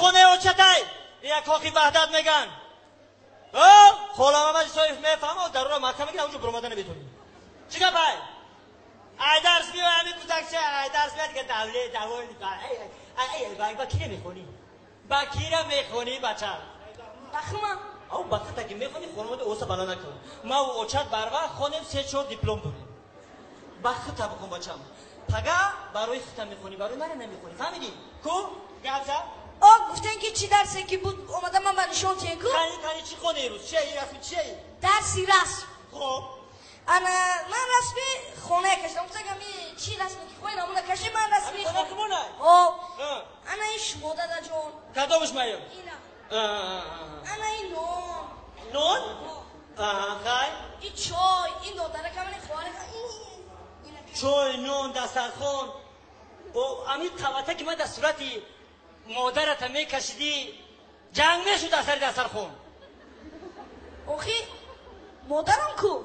خونه اوچتای یک کاخی وحدت میگن خالم از صایف میفهمه در رو محکمه که اونجا برآمدن نمیتونی چیکار پای ای درس میو همین کوتاکچه ای درس میاد که دوله ای با کی میخونی با کی را میخونی بچه بخما او بخته که میخونی خانواده اوسا بلا نکن ما و اوچت بروا خونیم 3-4 دیپلم داریم بخته بخون بچم پگا برای خطا میخونی برای من نمیخونی فهمیدی کو گفتا گفتن که چی درسی که بود اومدم من برشون چه کو کانی چی خونی روز چه رسمی چه درسی رسم خب من رسمی خونه کشتم گفتم که چی رسمی که خونه نمونه کشی من رسمی خونه کمونه انا این شما دادا جون کدومش میام اینا انا این نون خای این چای این دادره کاملی خواره چای نون دسترخوان و امید قوته که من در صورتی مادرت میکشیدی جنگ میشد اثر دسترخوان اوخی مادرم کو